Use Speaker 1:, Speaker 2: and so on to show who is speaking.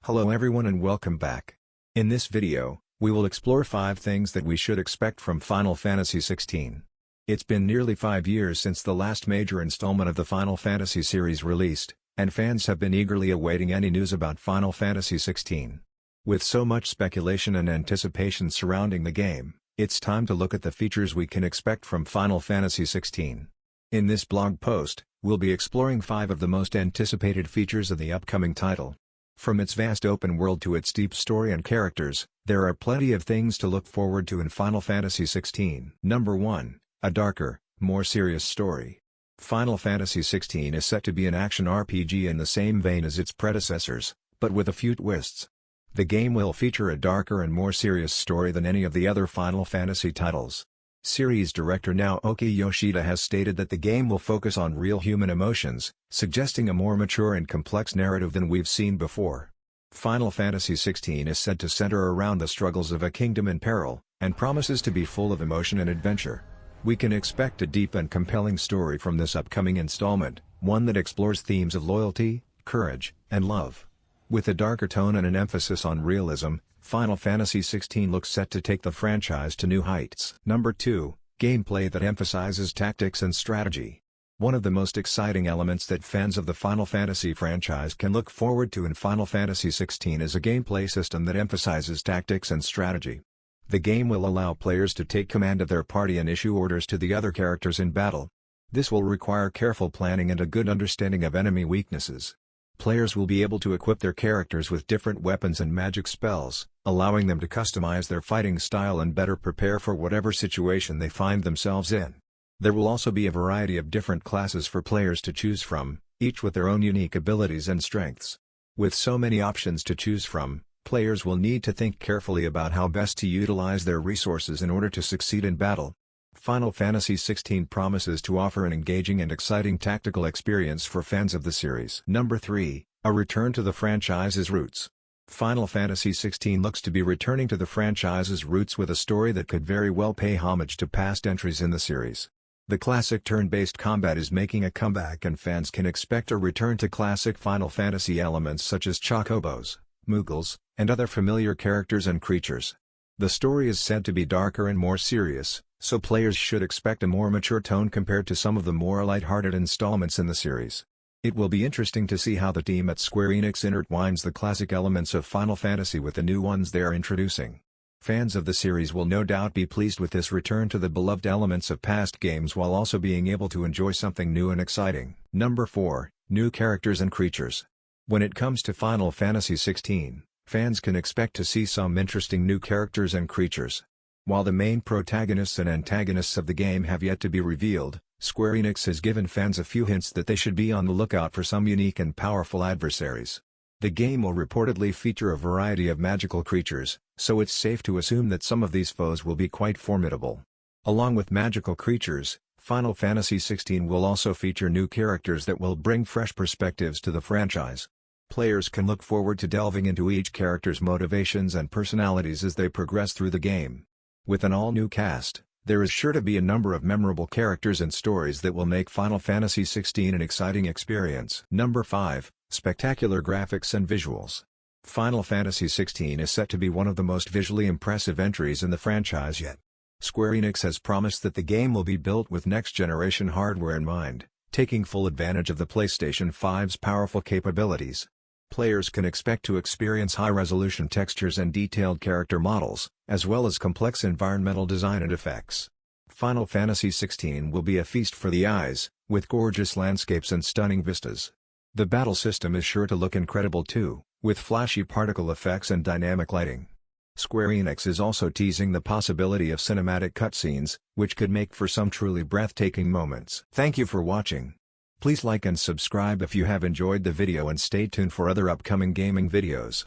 Speaker 1: Hello everyone and welcome back. In this video, we will explore 5 things that we should expect from Final Fantasy XVI. It's been nearly 5 years since the last major installment of the Final Fantasy series released, and fans have been eagerly awaiting any news about Final Fantasy XVI. With so much speculation and anticipation surrounding the game, it's time to look at the features we can expect from Final Fantasy XVI. In this blog post, we'll be exploring 5 of the most anticipated features of the upcoming title. From its vast open world to its deep story and characters, there are plenty of things to look forward to in Final Fantasy XVI. Number 1. A darker, more serious story. Final Fantasy XVI is set to be an action RPG in the same vein as its predecessors, but with a few twists. The game will feature a darker and more serious story than any of the other Final Fantasy titles. Series director Naoki Yoshida has stated that the game will focus on real human emotions, suggesting a more mature and complex narrative than we've seen before. Final Fantasy XVI is said to center around the struggles of a kingdom in peril, and promises to be full of emotion and adventure. We can expect a deep and compelling story from this upcoming installment, one that explores themes of loyalty, courage, and love. With a darker tone and an emphasis on realism, Final Fantasy XVI looks set to take the franchise to new heights. Number 2. Gameplay that emphasizes tactics and strategy. One of the most exciting elements that fans of the Final Fantasy franchise can look forward to in Final Fantasy XVI is a gameplay system that emphasizes tactics and strategy. The game will allow players to take command of their party and issue orders to the other characters in battle. This will require careful planning and a good understanding of enemy weaknesses. Players will be able to equip their characters with different weapons and magic spells, allowing them to customize their fighting style and better prepare for whatever situation they find themselves in. There will also be a variety of different classes for players to choose from, each with their own unique abilities and strengths. With so many options to choose from, players will need to think carefully about how best to utilize their resources in order to succeed in battle. Final Fantasy XVI promises to offer an engaging and exciting tactical experience for fans of the series. Number 3. A return to the franchise's roots. Final Fantasy XVI looks to be returning to the franchise's roots with a story that could very well pay homage to past entries in the series. The classic turn-based combat is making a comeback and fans can expect a return to classic Final Fantasy elements such as chocobos, Moogles, and other familiar characters and creatures. The story is said to be darker and more serious, so players should expect a more mature tone compared to some of the more light-hearted installments in the series. It will be interesting to see how the team at Square Enix intertwines the classic elements of Final Fantasy with the new ones they are introducing. Fans of the series will no doubt be pleased with this return to the beloved elements of past games while also being able to enjoy something new and exciting. Number 4. New characters and creatures. When it comes to Final Fantasy XVI, fans can expect to see some interesting new characters and creatures. While the main protagonists and antagonists of the game have yet to be revealed, Square Enix has given fans a few hints that they should be on the lookout for some unique and powerful adversaries. The game will reportedly feature a variety of magical creatures, so it's safe to assume that some of these foes will be quite formidable. Along with magical creatures, Final Fantasy XVI will also feature new characters that will bring fresh perspectives to the franchise. Players can look forward to delving into each character's motivations and personalities as they progress through the game. With an all-new cast, there is sure to be a number of memorable characters and stories that will make Final Fantasy XVI an exciting experience. Number 5. Spectacular graphics and visuals. Final Fantasy XVI is set to be one of the most visually impressive entries in the franchise yet. Square Enix has promised that the game will be built with next-generation hardware in mind, taking full advantage of the PlayStation 5's powerful capabilities. Players can expect to experience high-resolution textures and detailed character models, as well as complex environmental design and effects. Final Fantasy XVI will be a feast for the eyes, with gorgeous landscapes and stunning vistas. The battle system is sure to look incredible too, with flashy particle effects and dynamic lighting. Square Enix is also teasing the possibility of cinematic cutscenes, which could make for some truly breathtaking moments. Thank you for watching. Please like and subscribe if you have enjoyed the video and stay tuned for other upcoming gaming videos.